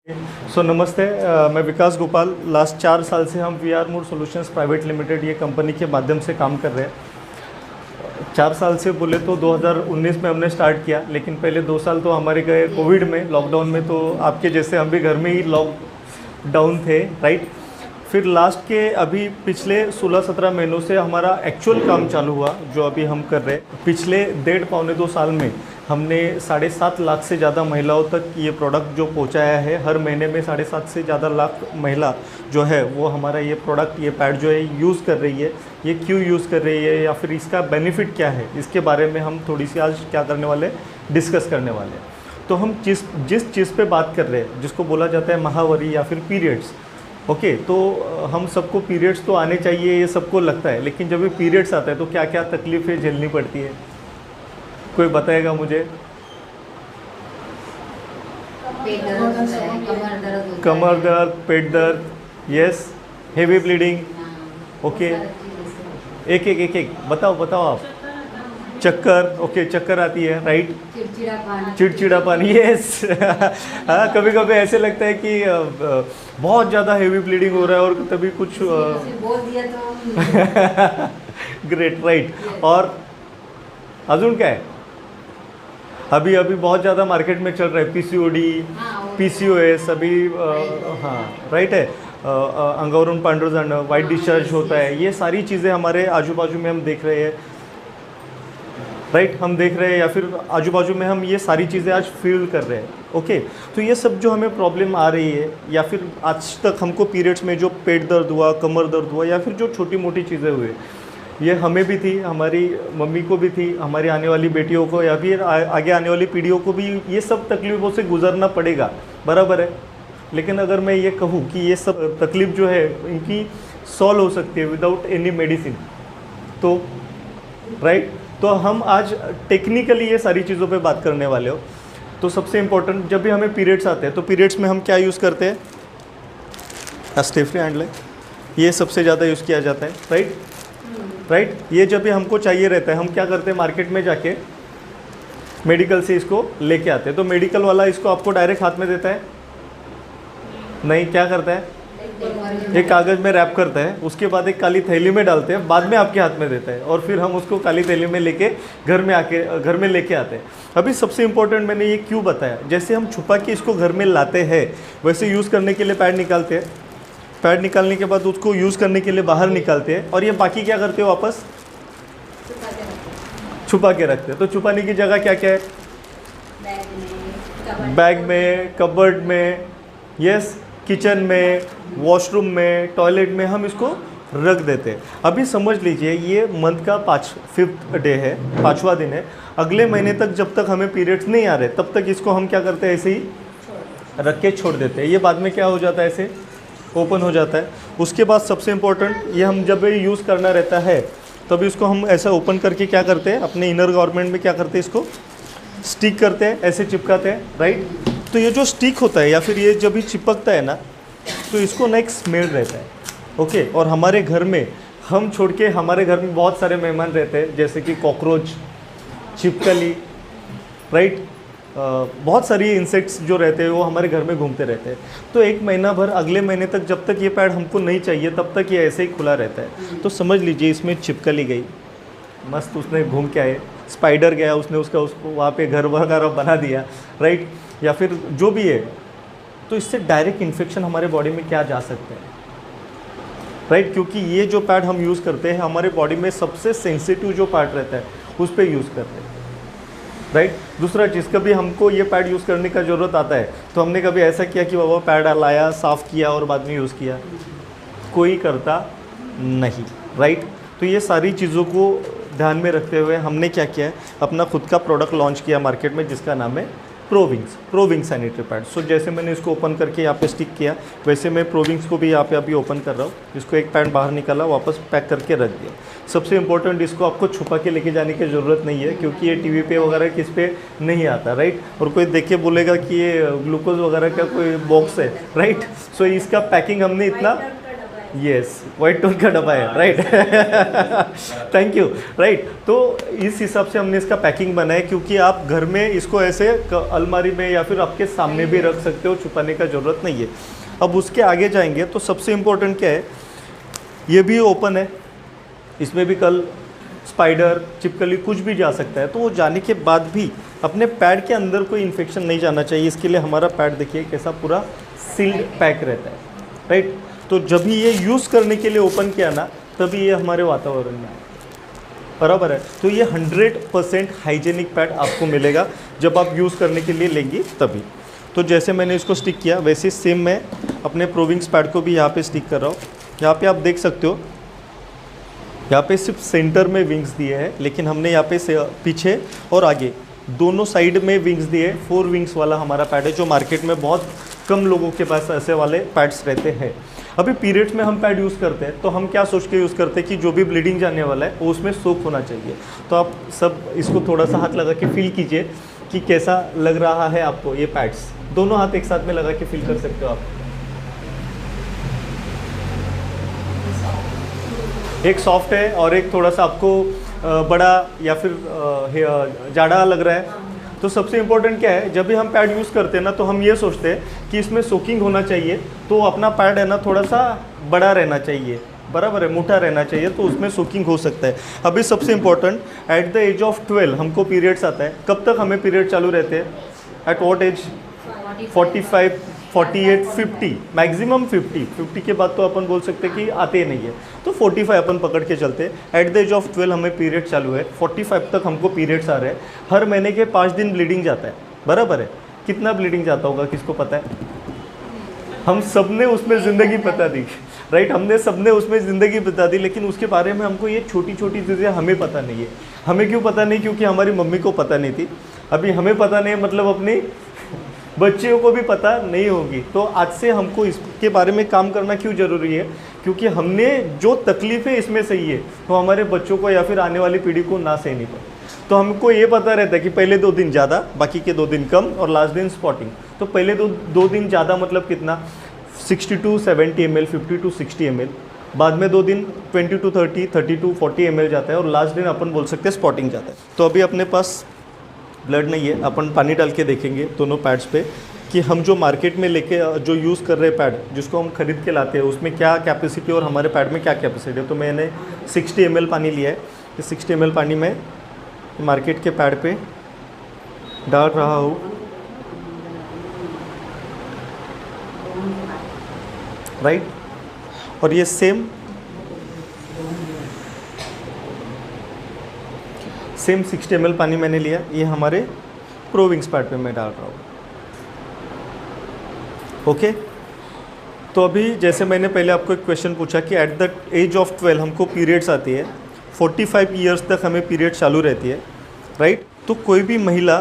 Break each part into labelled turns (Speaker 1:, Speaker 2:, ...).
Speaker 1: नमस्ते। मैं विकास गोपाल। लास्ट 4 साल से हम we are mood solutions private limited ये कंपनी के माध्यम से काम कर रहे हैं। 4 साल से बोले तो 2019 में हमने स्टार्ट किया, लेकिन पहले 2 साल तो हमारे गए कोविड में, लॉकडाउन में। तो आपके जैसे हम भी घर में ही लॉकडाउन थे, राइट। फिर लास्ट के अभी पिछले 16-17 महीनों से हमारा एक्चुअल काम चालू हुआ, जो अभी हम कर रहे हैं। पिछले 1.5-2 साल में हमने 7.5 लाख से ज़्यादा महिलाओं तक ये प्रोडक्ट जो पहुंचाया है। हर महीने में 7.5 से ज़्यादा लाख महिला जो है वो हमारा ये प्रोडक्ट, ये पैड जो है यूज़ कर रही है। ये क्यों यूज़ कर रही है या फिर इसका बेनिफिट क्या है, इसके बारे में हम थोड़ी सी आज क्या करने वाले, डिस्कस करने वाले हैं। तो हम जिस चीज़ पे बात कर रहे हैं, जिसको बोला जाता है महावरी या फिर पीरियड्स, ओके। तो हम सबको पीरियड्स तो आने चाहिए, ये सबको लगता है, लेकिन जब ये पीरियड्स आता है तो क्या क्या तकलीफ़ें झेलनी पड़ती है, कोई बताएगा मुझे?
Speaker 2: पेट दर्द होता है, कमर दर्द होता है,
Speaker 1: कमर दर्द, पेट दर्द, यस, हेवी ब्लीडिंग, ओके। एक बताओ आप। चक्कर, ओके, चक्कर आती है, राइट। चिड़चिड़ापन, यस। हाँ, कभी कभी ऐसे लगता है कि बहुत ज़्यादा हेवी ब्लीडिंग हो रहा है और तभी कुछ
Speaker 2: बोल दिया तो
Speaker 1: ग्रेट, राइट। और अजून क्या है? अभी बहुत ज़्यादा मार्केट में चल रहा है पीसीओडी, पीसीओएस, अभी हाँ, राइट है। अंगावरून पांढरं जाणं, वाइट डिस्चार्ज होता है, ये सारी चीज़ें हमारे आजू बाजू में हम देख रहे हैं, राइट। हम देख रहे हैं या फिर आजू बाजू में हम ये सारी चीज़ें आज फील कर रहे हैं, ओके। तो ये सब जो हमें प्रॉब्लम आ रही है, या फिर आज तक हमको पीरियड्स में जो पेट दर्द हुआ, कमर दर्द हुआ, या फिर जो छोटी मोटी चीज़ें हुई, ये हमें भी थी, हमारी मम्मी को भी थी, हमारी आने वाली बेटियों को या फिर आगे आने वाली पीढ़ियों को भी ये सब तकलीफ़ों से गुजरना पड़ेगा, बराबर है। लेकिन अगर मैं ये कहूँ कि ये सब तकलीफ़ जो है इनकी सॉल्व हो सकती है विदाउट एनी मेडिसिन, तो राइट। तो हम आज टेक्निकली ये सारी चीज़ों पे बात करने वाले हो। तो सबसे इम्पोर्टेंट, जब भी हमें पीरियड्स आते हैं तो पीरियड्स में हम क्या यूज़ करते हैं? अस्टेफ्री हैंडल, ये सबसे ज़्यादा यूज़ किया जाता है, राइट। ये जब भी हमको चाहिए रहता है, हम क्या करते हैं, मार्केट में जाके मेडिकल से इसको लेके आते हैं। तो मेडिकल वाला इसको आपको डायरेक्ट हाथ में देता है? नहीं, क्या करता है, एक कागज़ में रैप करता है, उसके बाद एक काली थैली में डालते हैं, बाद में आपके हाथ में देता है, और फिर हम उसको काली थैली में लेके घर में लेके आते हैं। अभी सबसे इम्पोर्टेंट मैंने ये क्यों बताया, जैसे हम छुपा के इसको घर में लाते हैं, वैसे यूज़ करने के लिए पैड निकालते हैं, पैड निकालने के बाद उसको यूज़ करने के लिए बाहर निकालते हैं, और ये बाकी क्या करते हो, वापस छुपा के रखते हैं। तो छुपाने की जगह क्या क्या है? बैग में, कबर्ड में, यस, किचन में, वॉशरूम में, टॉयलेट में हम इसको रख देते हैं। अभी समझ लीजिए ये मंथ का 5वां डे है, 5वां दिन है। अगले महीने तक जब तक हमें पीरियड्स नहीं आ रहे, तब तक इसको हम क्या करते हैं, ऐसे ही रख के छोड़ देते हैं। ये बाद में क्या हो जाता है, ऐसे ओपन हो जाता है। उसके बाद सबसे इम्पोर्टेंट, ये हम जब यूज़ करना रहता है तब इसको हम ऐसा ओपन करके क्या करते हैं, अपने इनर गारमेंट में क्या करते हैं, इसको स्टिक करते हैं, ऐसे चिपकाते हैं, राइट। तो ये जो स्टिक होता है या फिर ये जब भी चिपकता है ना, तो इसको ना एक स्मेल रहता है, ओके। और हमारे घर में हम छोड़ के, हमारे घर में बहुत सारे मेहमान रहते हैं, जैसे कि कॉकरोच, छिपकली, राइट। बहुत सारी इंसेक्ट्स जो रहते हैं वो हमारे घर में घूमते रहते हैं। तो एक महीना भर, अगले महीने तक, जब तक ये पैड हमको नहीं चाहिए तब तक ये ऐसे ही खुला रहता है। तो समझ लीजिए इसमें छिपकली गई, मस्त उसने घूम के आए, स्पाइडर गया, उसने उसको वहाँ पे घर वगैरह बना दिया, राइट, या फिर जो भी है। तो इससे डायरेक्ट इन्फेक्शन हमारे बॉडी में क्या जा सकते हैं, राइट। क्योंकि ये जो पैड हम यूज़ करते हैं, हमारे बॉडी में सबसे सेंसिटिव जो पार्ट रहता है उस पर यूज़ करते हैं, राइट। दूसरा चीज़, कभी हमको ये पैड यूज़ करने का ज़रूरत आता है तो हमने कभी ऐसा किया कि बाबा पैड लाया, साफ़ किया और बाद में यूज़ किया? कोई करता नहीं, राइट। तो ये सारी चीज़ों को ध्यान में रखते हुए हमने क्या किया है, अपना खुद का प्रोडक्ट लॉन्च किया मार्केट में, जिसका नाम है प्रोविंग्स सैनिटरी पैड। सो जैसे मैंने इसको ओपन करके यहाँ पे स्टिक किया, वैसे मैं प्रोविंग्स को भी यहाँ पे अभी ओपन कर रहा हूँ। इसको एक पैड बाहर निकाला, वापस पैक करके रख दिया। सबसे इम्पोर्टेंट, इसको आपको छुपा के लेके जाने की ज़रूरत नहीं है, क्योंकि ये टीवी पे वगैरह किस पे नहीं आता, राइट। और कोई देख के बोलेगा कि ये ग्लूकोज वगैरह का कोई बॉक्स है, राइट। सो इसका पैकिंग हमने इतना, यस, वाइट टोन का डब्बा है, राइट। Thank you. राइट, तो इस हिसाब से हमने इसका पैकिंग बनाया, क्योंकि आप घर में इसको ऐसे अलमारी में या फिर आपके सामने भी रख सकते हो, छुपाने का ज़रूरत नहीं है। अब उसके आगे जाएंगे तो सबसे इम्पोर्टेंट क्या है, ये भी ओपन है, इसमें भी कल स्पाइडर, छिपकली कुछ भी जा सकता है। तो वो जाने के बाद भी अपने पैड के अंदर कोई इन्फेक्शन नहीं जाना चाहिए, इसके लिए हमारा पैड देखिए कैसा पूरा सील्ड पैक रहता है, राइट। तो जब भी ये यूज़ करने के लिए ओपन किया ना, तभी ये हमारे वातावरण में आए, बराबर है। तो ये 100% हाइजेनिक पैड आपको मिलेगा जब आप यूज़ करने के लिए लेंगी तभी। तो जैसे मैंने इसको स्टिक किया, वैसे सेम मैं अपने प्रोविंग्स पैड को भी यहाँ पे स्टिक कर रहा हूँ। यहाँ पे आप देख सकते हो, यहाँ पे सिर्फ सेंटर में विंग्स दिए हैं, लेकिन हमने यहाँ पे पीछे और आगे दोनों साइड में विंग्स दिए। 4 विंग्स वाला हमारा पैड है, जो मार्केट में बहुत कम लोगों के पास ऐसे वाले पैड्स रहते हैं। अभी पीरियड्स में हम पैड यूज़ करते हैं, तो हम क्या सोच के यूज़ करते हैं कि जो भी ब्लीडिंग जाने वाला है वो उसमें सोक होना चाहिए। तो आप सब इसको थोड़ा सा हाथ लगा के फील कीजिए कि कैसा लग रहा है आपको ये पैड्स। दोनों हाथ एक साथ में लगा के फील कर सकते हो आप। एक सॉफ्ट है और एक थोड़ा सा आपको बड़ा या फिर जाड़ा लग रहा है। तो सबसे इम्पोर्टेंट क्या है, जब भी हम पैड यूज़ करते हैं ना, तो हम ये सोचते हैं कि इसमें सोकिंग होना चाहिए, तो अपना पैड है ना थोड़ा सा बड़ा रहना चाहिए, बराबर है, मोटा रहना चाहिए, तो उसमें सोकिंग हो सकता है। अभी सबसे important, at the age of 12 हमको पीरियड्स आता है। कब तक हमें पीरियड चालू रहते हैं? At what as? 45, 48, 50, मैक्सिमम 50 के बाद तो अपन बोल सकते हैं कि आते ही नहीं है, तो 45 अपन पकड़ के चलते हैं। एट द एज ऑफ 12 हमें पीरियड चालू है, 45 तक हमको पीरियड्स आ रहे हैं। हर महीने के 5 दिन ब्लीडिंग जाता है, बराबर है। कितना ब्लीडिंग जाता होगा किसको पता है? हम सब ने उसमें ज़िंदगी बिता दी, राइट। हमने सब ने उसमें ज़िंदगी बिता दी, लेकिन उसके बारे में हमको ये छोटी छोटी चीज़ें हमें पता नहीं है। हमें क्यों पता नहीं? क्योंकि हमारी मम्मी को पता नहीं थी। अभी हमें पता नहीं, मतलब अपनी बच्चियों को भी पता नहीं होगी। तो आज से हमको इसके बारे में काम करना क्यों ज़रूरी है? क्योंकि हमने जो तकलीफ़ें इसमें सही है, तो हमारे बच्चों को या फिर आने वाली पीढ़ी को ना सहनी पड़े। तो हमको ये पता रहता है कि पहले 2 दिन ज़्यादा, बाकी के 2 दिन कम, और लास्ट दिन स्पॉटिंग। तो पहले 2 दिन ज़्यादा मतलब कितना? 60 to 70 ml, 50 to 60 ml। बाद में 2 दिन 20 to 30, 30 to 40 ml जाता है, और लास्ट दिन अपन बोल सकते हैं स्पॉटिंग जाता है। तो अभी अपने पास ब्लड नहीं है, अपन पानी डाल के देखेंगे दोनों पैड्स पे कि हम जो मार्केट में लेके जो यूज़ कर रहे हैं पैड, जिसको हम खरीद के लाते हैं, उसमें क्या कैपेसिटी और हमारे पैड में क्या कैपेसिटी है। तो मैंने 60 ml पानी लिया है। इस 60 ml पानी में मार्केट के पैड पे डाल रहा हूँ, राइट। और ये सेम 60 ml पानी मैंने लिया, ये हमारे प्रोविंग्स पैड पे मैं डाल रहा हूँ, ओके। तो अभी जैसे मैंने पहले आपको एक क्वेश्चन पूछा कि एट द एज ऑफ 12 हमको पीरियड्स आती है, 45 ईयर्स तक हमें पीरियड चालू रहती है, राइट। तो कोई भी महिला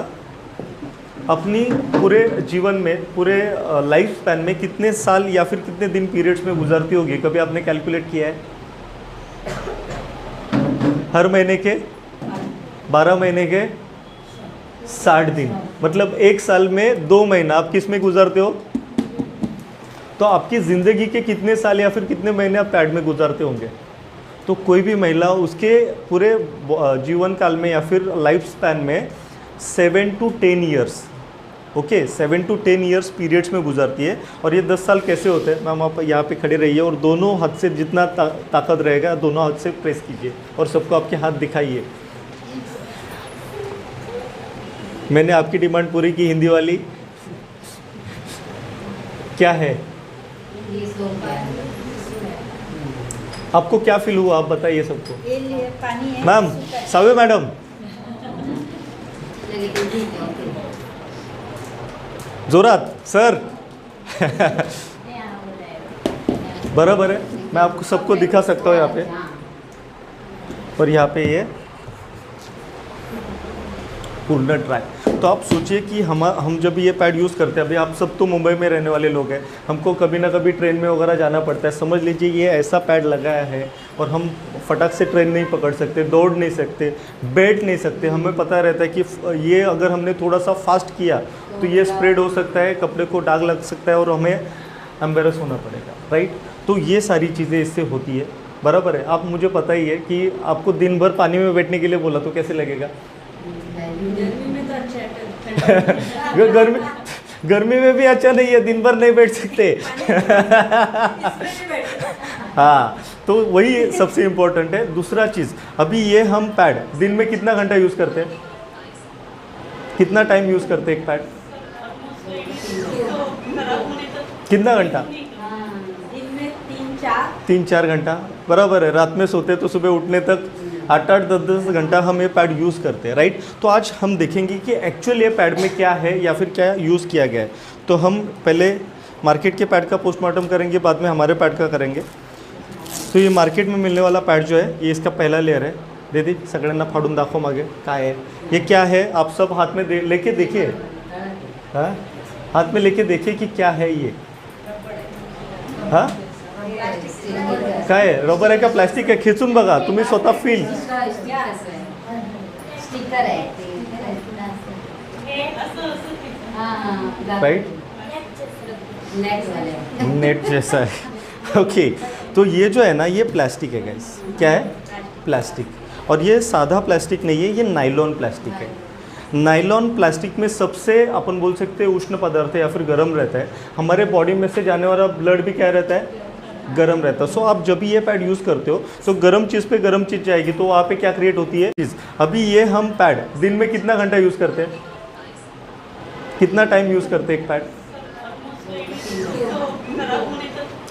Speaker 1: अपनी पूरे जीवन में, पूरे लाइफ स्पैन में कितने साल या फिर कितने दिन पीरियड्स में गुजरती होगी? कभी आपने कैलकुलेट किया है? हर महीने के 12 महीने के 60 दिन, मतलब 1 साल में 2 महीना आप किस में गुजारते हो? तो आपकी ज़िंदगी के कितने साल या फिर कितने महीने आप पैड में गुजारते होंगे? तो कोई भी महिला उसके पूरे जीवन काल में या फिर लाइफ स्पैन में 7 to 10 years, okay, 7 to 10 years periods में गुजारती है। और ये 10 साल कैसे होते हैं? मैम आप यहाँ पे खड़े रहिए और दोनों हाथ से जितना ताकत रहेगा दोनों हाथ से प्रेस कीजिए और सबको आपके हाथ दिखाइए। मैंने आपकी डिमांड पूरी की। हिंदी वाली क्या है? आपको क्या फील हुआ, आप बताइए सबको।
Speaker 2: पानी है
Speaker 1: मैम, सावे मैडम, जोरात सर। बराबर है, मैं आपको सबको दिखा सकता हूँ यहाँ पे। और यहाँ पे ये पूर्ण ट्राई। तो आप सोचिए कि हम जब ये पैड यूज़ करते हैं, अभी आप सब तो मुंबई में रहने वाले लोग हैं, हमको कभी ना कभी ट्रेन में वगैरह जाना पड़ता है। समझ लीजिए ये ऐसा पैड लगाया है और हम फटाक से ट्रेन नहीं पकड़ सकते, दौड़ नहीं सकते, बैठ नहीं सकते। हमें पता रहता है कि ये अगर हमने थोड़ा सा फास्ट किया तो ये स्प्रेड हो सकता है, कपड़े को दाग लग सकता है और हमें एम्बेरस होना पड़ेगा, राइट। तो ये सारी चीज़ें इससे होती है, बराबर है। आप मुझे पता ही है कि आपको दिन भर पानी में बैठने के लिए बोला तो कैसे लगेगा?
Speaker 2: गर्मी में तो अच्छा है।
Speaker 1: गर्मी में भी अच्छा नहीं है, दिन भर नहीं बैठ सकते। हाँ, तो वही सबसे इम्पोर्टेंट है। दूसरा चीज़, अभी ये हम पैड दिन में कितना घंटा यूज़ करते हैं? कितना टाइम यूज़ करते हैं एक पैड? कितना घंटा?
Speaker 2: दिन में 3-4
Speaker 1: 3-4 घंटा, बराबर है। रात में सोते तो सुबह उठने तक 8-8, 10-10 घंटा हम ये पैड यूज़ करते हैं, राइट। तो आज हम देखेंगे कि एक्चुअल ये पैड में क्या है या फिर क्या यूज़ किया गया है। तो हम पहले मार्केट के पैड का पोस्टमार्टम करेंगे, बाद में हमारे पैड का करेंगे। तो ये मार्केट में मिलने वाला पैड जो है, ये इसका पहला लेयर है। दीदी सगळ्यांना फाडून दाखव मागे काय है, ये क्या है, आप सब हाथ में लेके देखिए। हाँ, हाथ में लेके देखिए कि क्या है ये। हाँ, काय आहे? रबर आहे का प्लास्टिक आहे? खेचून बघा तुम्ही स्वतः फील।
Speaker 2: स्टिकर आहे
Speaker 1: राइट, नेट जैसा है। ओके, तो ये जो है ना, ये प्लास्टिक है गाइस। क्या है? प्लास्टिक। और ये साधा प्लास्टिक नहीं है, ये नाइलॉन प्लास्टिक है। नाइलॉन प्लास्टिक में सबसे अपन बोल सकते हैं उष्ण पदार्थ है या फिर गर्म रहता है। हमारे बॉडी में से जाने वाला ब्लड भी क्या रहता है? गर्म रहता है। सो आप जब भी ये पैड यूज़ करते हो तो गर्म चीज़ पे गर्म चीज़ जाएगी, तो वहाँ पे क्या क्रिएट होती है चीज़। अभी ये हम पैड दिन में कितना घंटा यूज़ करते हैं? कितना टाइम यूज़ करते हैं एक पैड?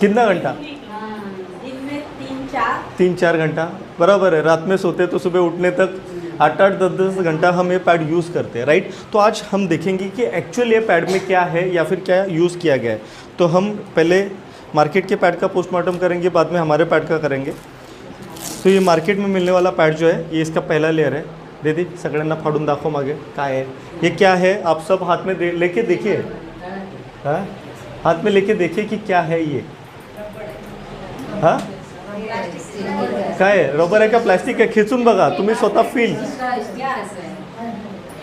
Speaker 1: कितना घंटा?
Speaker 2: दिन में 3-4
Speaker 1: 3-4 घंटा, बराबर है। रात में सोते तो सुबह उठने तक 8-8, 10-10 घंटा हम ये पैड यूज़ करते हैं, राइट। तो आज हम देखेंगे कि एक्चुअल ये पैड में क्या है या फिर क्या यूज़ किया गया है। तो हम पहले मार्केट के पैड का पोस्टमार्टम करेंगे, बाद में हमारे पैड का करेंगे। तो ये मार्केट में मिलने वाला पैड जो है, ये इसका पहला लेयर है। दीदी सगळ्यांना फाडून दाखव मागे काय है, ये क्या है, आप सब हाथ में लेके देखिए। हाँ, हाथ में लेके देखिए कि क्या है ये। हाँ, काय आहे? रबर आहे का प्लास्टिक आहे? खेचून बघा तुम्ही स्वतः फील।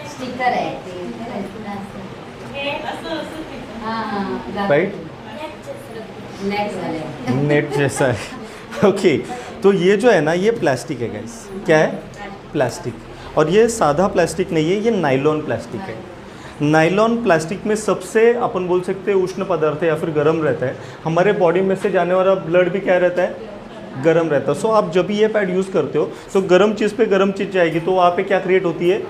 Speaker 2: स्टिकर आहे
Speaker 1: राइट, नेट जैसा है। ओके, तो ये जो है ना, ये प्लास्टिक है गाइस। क्या है? प्लास्टिक। और ये साधा प्लास्टिक नहीं है, ये नाइलॉन प्लास्टिक है। नाइलॉन प्लास्टिक में सबसे अपन बोल सकते हैं उष्ण पदार्थ है या फिर गर्म रहता है। हमारे बॉडी में से जाने वाला ब्लड भी क्या रहता है? गर्म रहता है। सो आप जब भी ये पैड यूज़ करते हो तो गर्म चीज़ पे गर्म चीज़ जाएगी, तो वहाँ पे क्या क्रिएट होती है?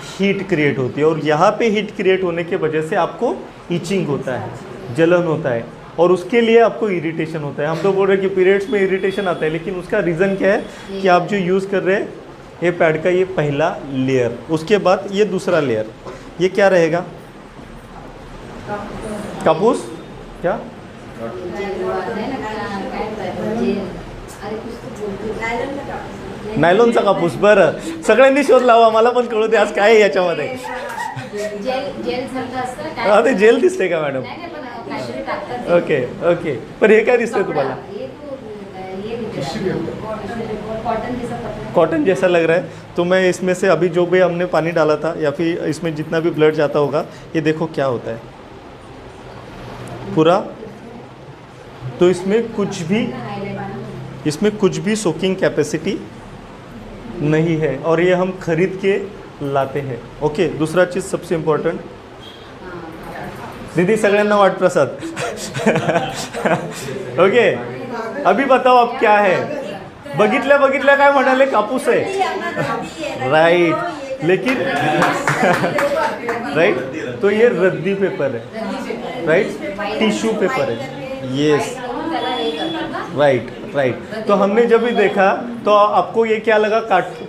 Speaker 1: हीट क्रिएट होती है। और यहाँ पे हीट क्रिएट होने की वजह से आपको ईचिंग होता है, जलन होता है, और उसके लिए आपको इरिटेशन होता है। हम तो बोल रहे हैं कि पीरियड्स में इरिटेशन आता है, लेकिन उसका रीज़न क्या है कि आप जो यूज़ कर रहे हैं ये पैड का ये पहला लेयर, उसके बाद ये दूसरा लेयर, ये क्या रहेगा? कापूस? क्या? नायलॉनचा कापूस। बरं, सगळ्यांनी शोध लावा, मला पण कळू दे आज काय आहे याच्यामध्ये। हा, ते जेल दिसते का मॅडम? ओके ओके, पण हे काय दिसतंय तुम्हाला? कॉटन जैसा लग रहा है। तो मैं इसमें से अभी जो भी हमने पानी डाला था या फिर इसमें जितना भी ब्लड जाता होगा, ये देखो क्या होता है पूरा। तो इसमें कुछ भी सोकिंग कैपेसिटी नहीं है, और ये हम खरीद के लाते हैं। ओके, दूसरा चीज़ सबसे इम्पोर्टेंट, दीदी सगळ्यांना वाट प्रसाद। ओके, अभी बताओ अब क्या है? बघितल्या काय म्हणाले? कापूस है, राइट। लेकिन राइट, तो ये रद्दी पेपर है, राइट, टिश्यू पेपर है। Yes, right right. तो हमने जब भी देखा तो आपको ये क्या लगा?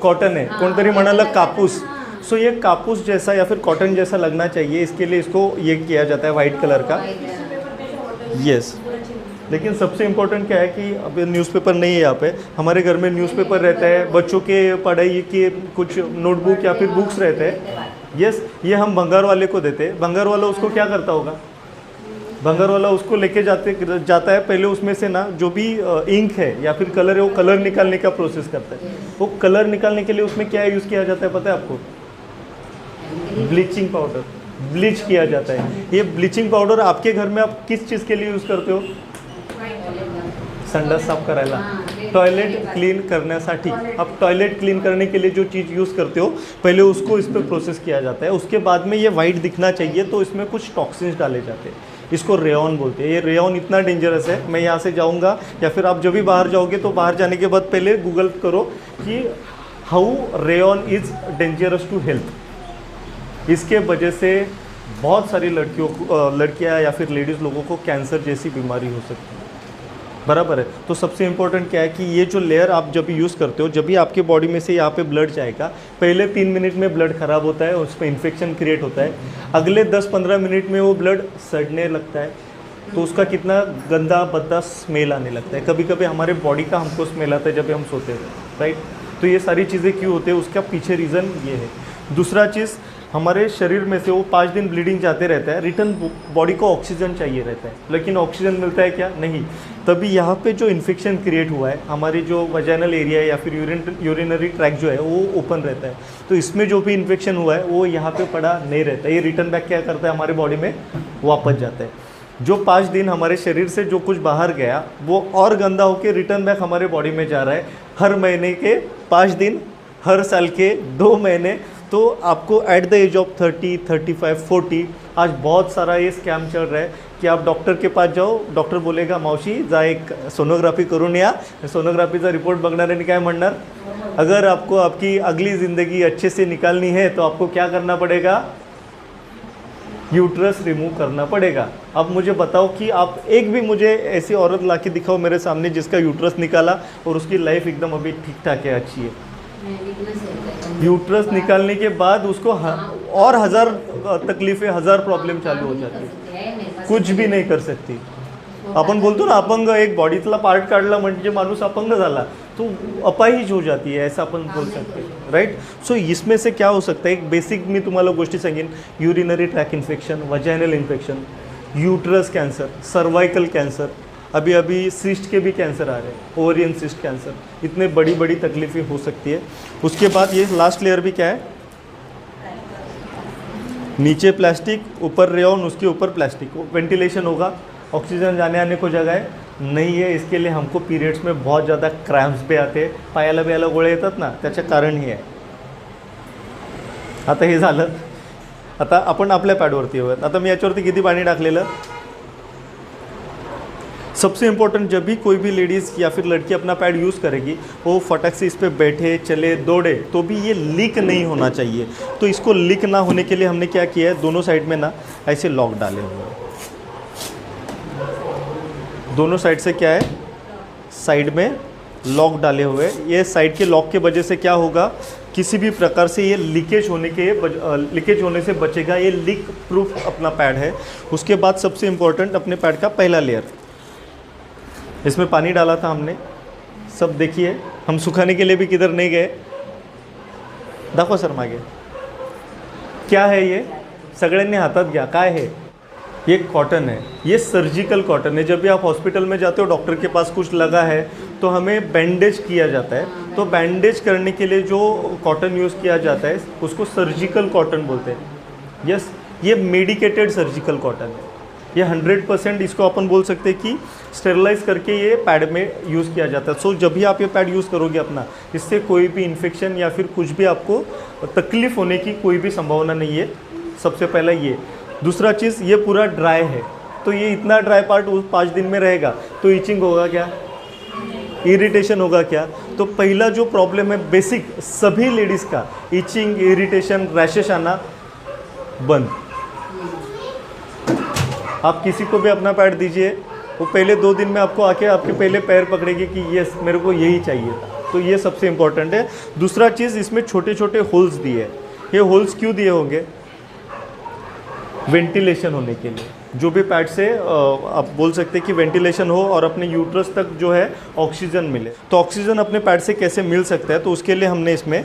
Speaker 1: कॉटन है, कोणतरी म्हणाला कापूस। सो ये कापूस जैसा या फिर कॉटन जैसा लगना चाहिए, इसके लिए इसको ये किया जाता है वाइट कलर का। यस, लेकिन सबसे इम्पोर्टेंट क्या है कि अब न्यूज़पेपर नहीं है यहाँ पे। हमारे घर में न्यूज़पेपर रहता है, बच्चों के पढ़ाई के कुछ नोटबुक या फिर बुक्स रहते हैं। यस, ये हम भंगार वाले को देते हैं। भंगार वाला उसको क्या करता होगा? भंगार वाला उसको लेके जाता है, पहले उसमें से ना जो भी इंक है या फिर कलर है, वो कलर निकालने का प्रोसेस करता है। वो कलर निकालने के लिए उसमें क्या यूज़ किया जाता है पता है आपको? ब्लीचिंग पाउडर, ब्लीच किया जाता है। ये ब्लीचिंग पाउडर आपके घर में आप किस चीज़ के लिए यूज़ करते हो? संडास साफ करायला,
Speaker 2: हां, ते-
Speaker 1: टॉयलेट
Speaker 2: ते-
Speaker 1: क्लीन करण्यासाठी। अब टॉयलेट क्लीन करने के लिए जो चीज़ यूज़ करते हो पहले उसको इस पर प्रोसेस किया जाता है, उसके बाद में ये वाइट दिखना चाहिए तो इसमें कुछ टॉक्सिन्स डाले जाते हैं, इसको रेयॉन बोलते हैं। ये रेयॉन इतना डेंजरस है, मैं यहाँ से जाऊँगा या फिर आप जब भी बाहर जाओगे तो बाहर जाने के बाद पहले गूगल करो कि how rayon is dangerous to health. इसके वजह से बहुत सारी लड़कियाँ या फिर लेडीज़ लोगों को कैंसर जैसी बीमारी हो सकती है, बराबर है। तो सबसे इम्पोर्टेंट क्या है कि ये जो लेयर आप जब यूज़ करते हो, जब भी आपके बॉडी में से यहाँ पे ब्लड जाएगा, पहले 3 मिनट में ब्लड ख़राब होता है, उस पर इन्फेक्शन क्रिएट होता है, अगले 10-15 मिनट में वो ब्लड सड़ने लगता है, तो उसका कितना गंदा बद्दा स्मेल आने लगता है। कभी कभी हमारे बॉडी का हमको स्मेल आता है जब हम सोते हैं, राइट। तो ये सारी चीज़ें क्यों होते हैं, उसका पीछे रीज़न ये है। दूसरा चीज़, हमारे शरीर में से वो 5 दिन ब्लीडिंग जाते रहता है, रिटर्न बॉडी को ऑक्सीजन चाहिए रहता है, लेकिन ऑक्सीजन मिलता है क्या, नहीं। तभी यहाँ पे जो इन्फेक्शन क्रिएट हुआ है, हमारी जो वजाइनल एरिया है या फिर यूरिनरी ट्रैक जो है वो ओपन रहता है, तो इसमें जो भी इन्फेक्शन हुआ है वो यहाँ पे पड़ा नहीं रहता है, ये रिटर्न बैक क्या करता है, हमारे बॉडी में वापस जाता है। जो 5 दिन हमारे शरीर से जो कुछ बाहर गया वो और गंदा होकर रिटर्न बैक हमारे बॉडी में जा रहा है, हर महीने के 5 दिन, हर साल के 2 महीने। तो आपको एट द एज ऑफ 30, 35, 40 आज बहुत सारा ये स्कैम चल रहा है कि आप डॉक्टर के पास जाओ, डॉक्टर बोलेगा मावशी जा एक सोनोग्राफी करून या, सोनोग्राफीचा रिपोर्ट बघणाऱ्याने काय म्हणणार, अगर आपको आपकी अगली ज़िंदगी अच्छे से निकालनी है तो आपको क्या करना पड़ेगा, यूट्रस रिमूव करना पड़ेगा। अब मुझे बताओ कि आप एक भी मुझे ऐसी औरत ला के दिखाओ मेरे सामने जिसका यूट्रस निकाला और उसकी लाइफ एकदम अभी ठीक ठाक है, अच्छी है। यूट्रस निकालने के बाद उसको और 1000 तकलीफें, 1000 प्रॉब्लेम चालू हो जाती है, कुछ भी नहीं कर सकती। आपण बोलतो ना अपंग, एक बॉडीतला पार्ट काढला म्हणजे माणूस अपंग झाला, तो अपाहिज हो जाती है, ऐसा अपन बोल सकते हैं, राइट। सो इसमें से क्या हो सकता है, एक बेसिक मी तुम्हाला गोष्टी सांगेन, urinary track infection, vaginal infection, uterus cancer, cervical cancer, अभी अभी सिस्ट के भी कैंसर आ रहे हैं, ओवरियन सिस्ट कैंसर, इतने बड़ी बड़ी तकलीफ़ें हो सकती है। उसके बाद ये लास्ट लेयर भी क्या है, नीचे प्लास्टिक, ऊपर रेयॉन, उसके ऊपर प्लास्टिक, वेंटिलेशन होगा, ऑक्सीजन जाने आने को जगह है नहीं है। इसके लिए हमको पीरियड्स में बहुत ज़्यादा क्रॅम्प्स भी आते, पायाला बियाला गोळे येतात ना, त्याचं कारण हे आहे। आता हे झालं, आता आपण आपल्या पॅडवरती आहोत, आता मी याच्यावरती किती पाणी टाकलेलं। सबसे इम्पोर्टेंट, जब भी कोई भी लेडीज़ या फिर लड़की अपना पैड यूज़ करेगी, वो फटक से इस पर बैठे चले दौड़े तो भी ये लीक नहीं होना चाहिए। तो इसको लीक ना होने के लिए हमने क्या किया है, दोनों साइड में ना ऐसे लॉक डाले हुए हैं, दोनों साइड से क्या है, साइड में लॉक डाले हुए। ये साइड के लॉक के वजह से क्या होगा, किसी भी प्रकार से ये लीकेज होने से बचेगा। ये लीक प्रूफ अपना पैड है। उसके बाद सबसे इम्पोर्टेंट, अपने पैड का पहला लेयर, इसमें पानी डाला था हमने, सब देखिए, हम सुखाने के लिए भी किधर नहीं गए, दाखो सर मागे, क्या है ये, सगळ्यांनी हातात घ्या, काय है, ये कॉटन है, ये सर्जिकल कॉटन है। जब भी आप हॉस्पिटल में जाते हो, डॉक्टर के पास कुछ लगा है तो हमें बैंडेज किया जाता है, तो बैंडेज करने के लिए जो कॉटन यूज़ किया जाता है उसको सर्जिकल कॉटन बोलते हैं। यस, ये मेडिकेटेड सर्जिकल कॉटन है, ये 100% इसको अपन बोल सकते हैं कि स्टेरलाइज करके ये पैड में यूज़ किया जाता है। सो जब भी आप ये पैड यूज़ करोगे अपना, इससे कोई भी इन्फेक्शन या फिर कुछ भी आपको तकलीफ़ होने की कोई भी संभावना नहीं है। सबसे पहला ये। दूसरा चीज़, ये पूरा ड्राई है, तो ये इतना ड्राई पार्ट 5 दिन में रहेगा तो ईचिंग होगा क्या, इरिटेशन होगा क्या। तो पहला जो प्रॉब्लम है बेसिक सभी लेडीज़ का, ईचिंग, इरिटेशन, रैशेस आना बंद। आप किसी को भी अपना पैड दीजिए, वो पहले 2 दिन में आपको आके आपके पहले पैर पकड़ेगी कि यस मेरे को यही चाहिए था। तो ये सबसे इम्पोर्टेंट है। दूसरा चीज़, इसमें छोटे छोटे होल्स दिए हैं। ये होल्स क्यों दिए होंगे, वेंटिलेशन होने के लिए। जो भी पैड से आप बोल सकते हैं कि वेंटिलेशन हो और अपने यूट्रस तक जो है ऑक्सीजन मिले। तो ऑक्सीजन अपने पैड से कैसे मिल सकता है, तो उसके लिए हमने इसमें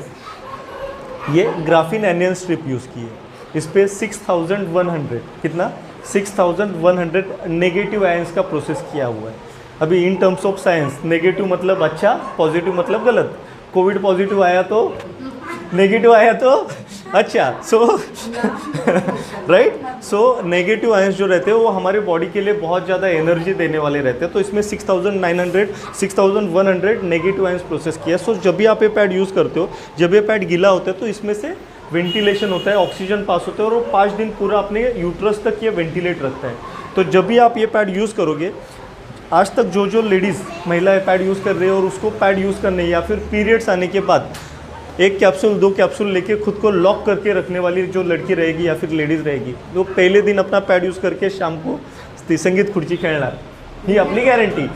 Speaker 1: ये ग्राफीन एनियन स्ट्रिप यूज़ की है। इस पर 6100 कितना 6100 नेगेटिव आयंस का प्रोसेस किया हुआ है। अभी in terms of science, negative मतलब अच्छा, पॉजिटिव मतलब गलत। कोविड पॉजिटिव आया तो, नेगेटिव आया तो अच्छा सो राइट, सो नेगेटिव आयंस जो रहते हैं वो हमारे बॉडी के लिए बहुत ज़्यादा एनर्जी देने वाले रहते हैं। तो इसमें 6100 नेगेटिव आयंस प्रोसेस किया। सो जब भी आप ये पैड यूज़ करते हो, जब ये पैड गीला होता है तो इसमें से वेंटिलेशन होता है, ऑक्सीजन पास होता है और वो 5 दिन पूरा अपने यूट्रस तक ये वेंटिलेट रखता है। तो जब भी आप ये पैड यूज़ करोगे, आज तक जो लेडीज़ महिलाएं पैड यूज़ कर रही है और उसको पैड यूज़ करने या फिर पीरियड्स आने के बाद 1 कैप्सूल 2 कैप्सूल लेके खुद को लॉक करके रखने वाली जो लड़की रहेगी या फिर लेडीज़ रहेगी, वो पहले दिन अपना पैड यूज़ करके शाम को संगीत खुर्ची खेलना, ये अपनी गारंटी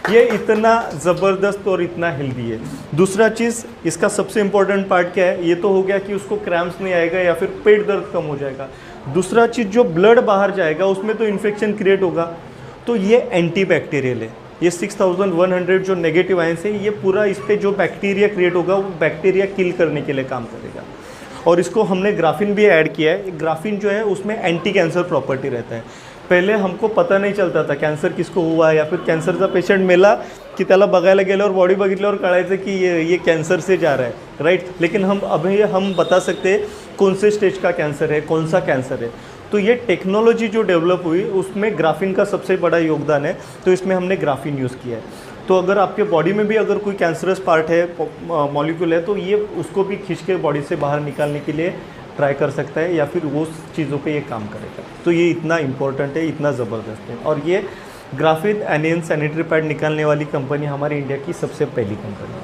Speaker 1: ये इतना ज़बरदस्त और इतना हेल्दी है। दूसरा चीज़ इसका सबसे इम्पोर्टेंट पार्ट क्या है, ये तो हो गया कि उसको क्रैम्प्स नहीं आएगा या फिर पेट दर्द कम हो जाएगा। दूसरा चीज़ जो ब्लड बाहर जाएगा उसमें तो इन्फेक्शन क्रिएट होगा, तो ये एंटीबैक्टीरियल है। ये 6100 जो नेगेटिव आयंस है, ये पूरा इस पर जो बैक्टीरिया क्रिएट होगा वो बैक्टीरिया किल करने के लिए काम करेगा। और इसको हमने ग्राफिन भी ऐड किया है। ग्राफिन जो है उसमें एंटी कैंसर प्रॉपर्टी रहता है। पहले हमको पता नहीं चलता था कैंसर किसको हुआ या फिर कॅन्सरचा पेशंट मेला की त्याला बघायला गेल्यावर बॉडी बघितल्यावर कळायचं की ये कैंसर से जा रहा है, राइट। लेकिन हम बता सकते हैं कौन से स्टेज का कैंसर है, कौन सा कैंसर है। तो ये टेक्नोलॉजी जो डेवलप हुई उसमें ग्राफिन का सबसे बड़ा योगदान है, तो इसमें हमने ग्राफिन यूज़ किया है। तो अगर आपके बॉडी में भी अगर कोई कैंसरस पार्ट है, मॉलिक्यूल है, तो ये उसको भी खींच के बॉडी से बाहर निकालने के लिए ट्राई कर सकता है या फिर वो चीज़ों पे ये काम करेगा। तो ये इतना इम्पोर्टेंट है, इतना ज़बरदस्त है। और ये ग्राफिन एनियन सैनिटरी पैड निकालने वाली कंपनी हमारी इंडिया की सबसे पहली कंपनी है।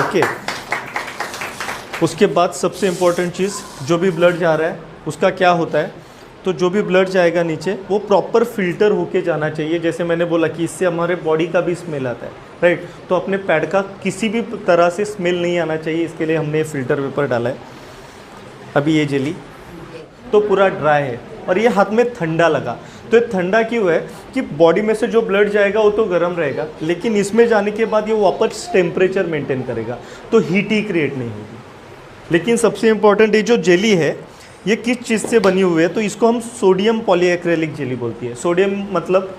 Speaker 1: ओके, उसके बाद सबसे इम्पोर्टेंट चीज़, जो भी ब्लड जा रहा है उसका क्या होता है, तो जो भी ब्लड जाएगा नीचे वो प्रॉपर फिल्टर होके जाना चाहिए। जैसे मैंने बोला कि इससे हमारे बॉडी का भी स्मेल आता है, राइट। तो अपने पैड का किसी भी तरह से स्मेल नहीं आना चाहिए, इसके लिए हमने फिल्टर पेपर डाला है। अभी ये जेली तो पूरा ड्राई है और ये हाथ में ठंडा लगा। तो ये ठंडा क्यों है कि बॉडी में से जो ब्लड जाएगा वो तो गर्म रहेगा, लेकिन इसमें जाने के बाद ये वापस टेम्परेचर मेंटेन करेगा, तो हीट ही क्रिएट नहीं होगी। लेकिन सबसे इम्पॉर्टेंट ये जो जेली है ये किस चीज़ से बनी हुई है, तो इसको हम सोडियम पॉलीएक्रेलिक जेली बोलती है। सोडियम मतलब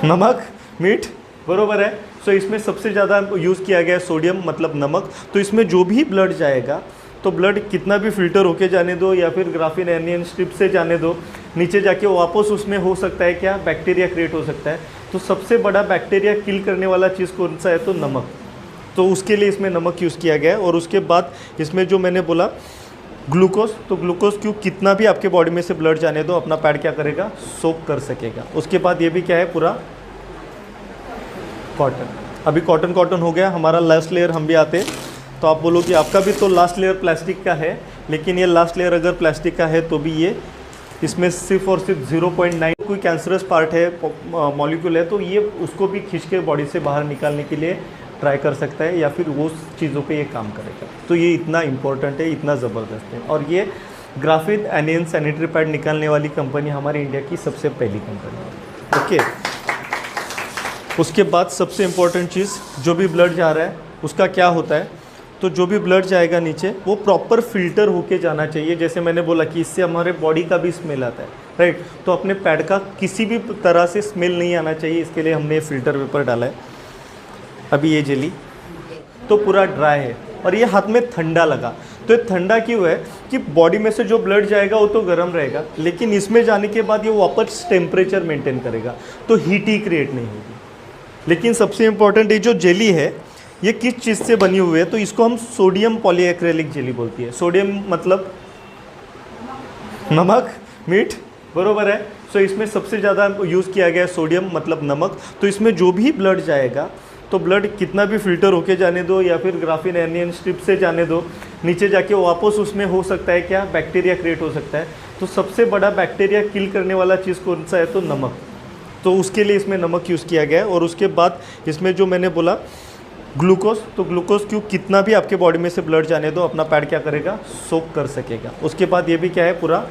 Speaker 1: नमक, मीठ, बरोबर है। सो इसमें सबसे ज़्यादा यूज़ किया गया है सोडियम मतलब नमक। तो इसमें जो भी ब्लड जाएगा, तो ब्लड कितना भी फिल्टर होके जाने दो या फिर ग्राफिन एनियन स्ट्रिप से जाने दो, नीचे जाके वापस उसमें हो सकता है क्या, बैक्टीरिया क्रिएट हो सकता है। तो सबसे बड़ा बैक्टीरिया किल करने वाला चीज़ कौन सा है, तो नमक। तो उसके लिए इसमें नमक यूज़ किया गया है। और उसके बाद इसमें जो मैंने बोला ग्लूकोज, तो ग्लूकोज क्यों, कितना भी आपके बॉडी में से ब्लड जाने दो, अपना पैड क्या करेगा, सोक कर सकेगा। उसके बाद ये भी क्या है, पूरा कॉटन। अभी कॉटन हो गया हमारा लास्ट लेयर। हम भी आते तो आप बोलो कि आपका भी तो लास्ट लेयर प्लास्टिक का है, लेकिन ये लास्ट लेयर अगर प्लास्टिक का है तो भी ये इसमें सिर्फ और सिर्फ 0.9 कोई कैंसरस पार्ट है, मॉलिक्यूल है, तो ये उसको भी खींच के बॉडी से बाहर निकालने के लिए ट्राई कर सकता है या फिर वो चीज़ों पे ये काम करेगा। तो ये इतना इम्पोर्टेंट है, इतना ज़बरदस्त है। और ये ग्राफिन एनियन सैनिटरी पैड निकालने वाली कंपनी हमारी इंडिया की सबसे पहली कंपनी है। ओके, उसके बाद सबसे इम्पोर्टेंट चीज़, जो भी ब्लड जा रहा है उसका क्या होता है, तो जो भी ब्लड जाएगा नीचे वो प्रॉपर फिल्टर होके जाना चाहिए। जैसे मैंने बोला कि इससे हमारे बॉडी का भी स्मेल आता है, राइट। तो अपने पैड का किसी भी तरह से स्मेल नहीं आना चाहिए, इसके लिए हमने फिल्टर पेपर डाला है। अभी ये जेली तो पूरा ड्राई है और ये हाथ में ठंडा लगा। तो ये ठंडा क्यों है कि बॉडी में से जो ब्लड जाएगा वो तो गर्म रहेगा, लेकिन इसमें जाने के बाद ये वापस टेम्परेचर मेंटेन करेगा, तो हीट ही क्रिएट नहीं होगी। लेकिन सबसे इम्पॉर्टेंट ये जो जेली है ये किस चीज़ से बनी हुई है, तो इसको हम सोडियम पॉलीएक्रेलिक जेली बोलती है। सोडियम मतलब नमक, मीठ, बरोबर है। सो इसमें सबसे ज़्यादा यूज़ किया गया है सोडियम मतलब नमक। तो इसमें जो भी ब्लड जाएगा, तो ब्लड कितना भी फिल्टर होके जाने दो या फिर ग्राफिन एनियन स्ट्रिप से जाने दो, नीचे जाके वापस उसमें हो सकता है क्या, बैक्टीरिया क्रिएट हो सकता है। तो सबसे बड़ा बैक्टीरिया किल करने वाला चीज़ कौन सा है, तो नमक। तो उसके लिए इसमें नमक यूज़ किया गया है। और उसके बाद इसमें जो मैंने बोला ग्लूकोज, तो ग्लूकोज क्यों, कितना भी आपके बॉडी में से ब्लड जाने दो, अपना पैड क्या करेगा, सोक कर सकेगा। उसके बाद ये भी क्या है, पूरा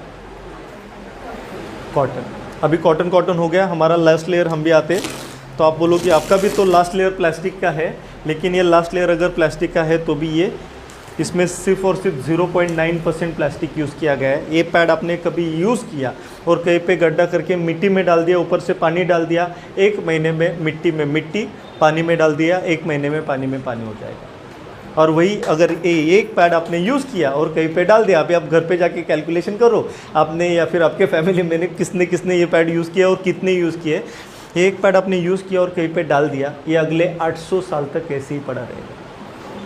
Speaker 1: कॉटन। अभी कॉटन हो गया हमारा लास्ट लेयर। हम भी आते तो आप बोलो कि आपका भी तो लास्ट लेयर प्लास्टिक का है, लेकिन ये लास्ट लेयर अगर प्लास्टिक का है तो भी ये इसमें सिर्फ और सिर्फ 0.9% प्लास्टिक यूज़ किया गया है। ये पैड आपने कभी यूज़ किया और कहीं पे गड्ढा करके मिट्टी में डाल दिया, ऊपर से पानी डाल दिया, 1 महीने में मिट्टी, पानी में डाल दिया, 1 महीने में पानी हो जाएगा। और वही अगर एक पैड आपने यूज़ किया और कहीं पे डाल दिया, अभी आप घर पे जाके कैलकुलेशन करो आपने या फिर आपके फैमिली में किसने किसने ये पैड यूज़ किया और कितने यूज़ किए। एक पैड आपने यूज़ किया और कहीं पे डाल दिया, ये अगले 800 साल तक ऐसे ही पड़ा रहेगा।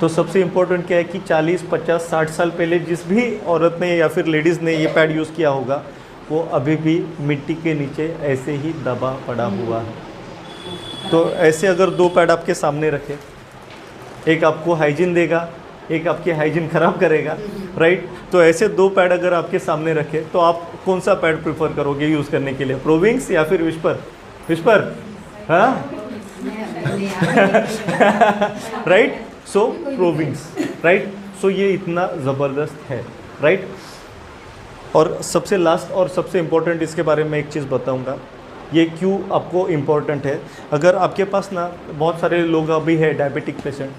Speaker 1: तो सबसे इम्पोर्टेंट क्या है कि 40, 50, 60 साल पहले जिस भी औरत ने या फिर लेडीज़ ने ये पैड यूज़ किया होगा वो अभी भी मिट्टी के नीचे ऐसे ही दबा पड़ा हुआ है। तो ऐसे अगर 2 पैड आपके सामने रखे, एक आपको हाइजीन देगा, एक आपकी हाइजीन ख़राब करेगा, राइट। तो ऐसे 2 पैड अगर आपके सामने रखे तो आप कौन सा पैड प्रेफर करोगे यूज़ करने के लिए, प्रोविंक्स या फिर विस्पर? विस्पर, हाँ राइट। सो प्रोविंक्स, राइट। सो ये इतना ज़बरदस्त है, राइट। और सबसे लास्ट और सबसे इम्पोर्टेंट इसके बारे में एक चीज़ बताऊंगा, ये क्यों आपको इम्पोर्टेंट है। अगर आपके पास ना बहुत सारे लोग अभी है डायबिटिक पेशेंट,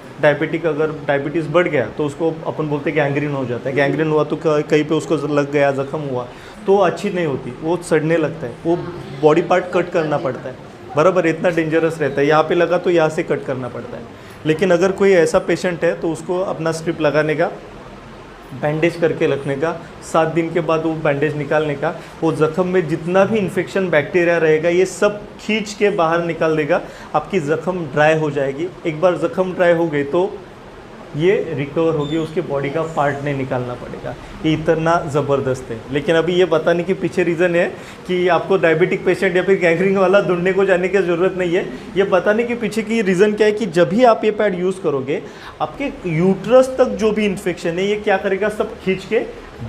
Speaker 1: अगर डायबिटीज़ बढ़ गया तो उसको अपन बोलते हैं गैंग्रीन हो जाता है। गैंग्रीन हुआ तो कहीं पे उसको लग गया, ज़ख्म हुआ तो अच्छी नहीं होती, वो सड़ने लगता है, वो बॉडी पार्ट कट करना पड़ता है, बराबर। इतना डेंजरस रहता है, यहाँ पे लगा तो यहाँ से कट करना पड़ता है। लेकिन अगर कोई ऐसा पेशेंट है तो उसको अपना स्ट्रिप लगाने का, बैंडेज करके रखने का, 7 दिन के बाद वो बैंडेज निकालने का, वो ज़ख़म में जितना भी इन्फेक्शन बैक्टीरिया रहेगा ये सब खींच के बाहर निकाल देगा, आपकी ज़ख़म ड्राई हो जाएगी। एक बार ज़ख़म ड्राई हो गई तो ये रिकवर होगी, उसके बॉडी का पार्ट नहीं निकालना पड़ेगा। ये इतना ज़बरदस्त है। लेकिन अभी ये बताने के पीछे रीज़न है कि आपको डायबिटिक पेशेंट या फिर गैंग्रीन वाला ढूंढने को जाने की ज़रूरत नहीं है। ये बताने के पीछे की रीज़न क्या है कि जब भी आप ये पैड यूज़ करोगे, आपके यूट्रस तक जो भी इन्फेक्शन है ये क्या करेगा, सब खींच के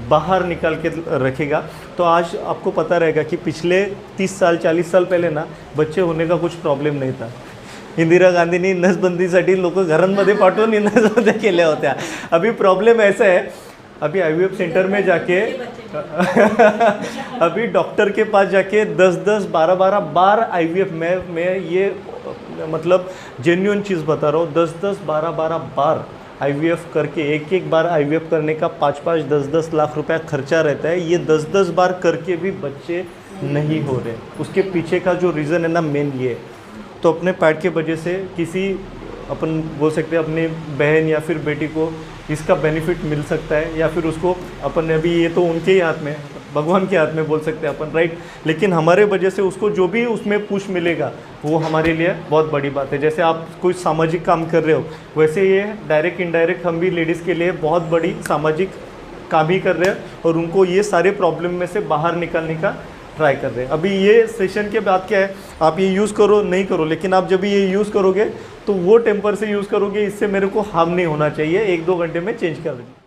Speaker 1: बाहर निकाल के रखेगा। तो आज आपको पता रहेगा कि पिछले 30 साल 40 साल पहले ना बच्चे होने का कुछ प्रॉब्लेम नाही था। इंदिरा गांधींनी नसबंदीसाठी लोक घरांमध्ये पाठवून नसबंदी केल्या होत्या। अभी प्रॉब्लम ऐसा है, अभी IVF सेंटर में जाके अभी डॉक्टर के पास जाके 10-10, 12-12 बार IVF मैं ये मतलब जेन्युइन चीज़ बता रहा हूँ, 10-10, 12-12 बार IVF करके, एक बार IVF करने का 5-5, 10-10 लाख रुपया खर्चा रहता है। ये 10-10 बार करके भी बच्चे नहीं हो रहे। उसके पीछे का जो रीज़न है ना, मेन ये है। तो अपने पैड के वजह से किसी, अपन बोल सकते हैं अपनी बहन या फिर बेटी को इसका बेनिफिट मिल सकता है, या फिर उसको अपन, अभी ये तो उनके ही हाथ में, भगवान के हाथ में बोल सकते हैं अपन, राइट। लेकिन हमारे वजह से उसको जो भी उसमें पुश मिलेगा वो हमारे लिए बहुत बड़ी बात है। जैसे आप कोई सामाजिक काम कर रहे हो, वैसे ये डायरेक्ट इनडायरेक्ट हम भी लेडीज़ के लिए बहुत बड़ी सामाजिक काम ही कर रहे हैं और उनको ये सारे प्रॉब्लम में से बाहर निकालने का ट्राई कर रहे हैं। अभी ये सेशन के बाद क्या है, आप ये यूज़ करो नहीं करो, लेकिन आप जब भी ये यूज़ करोगे तो वो टेम्पर से यूज़ करोगे, इससे मेरे को हार्म नहीं होना चाहिए, 1-2 घंटे में चेंज कर देंगे।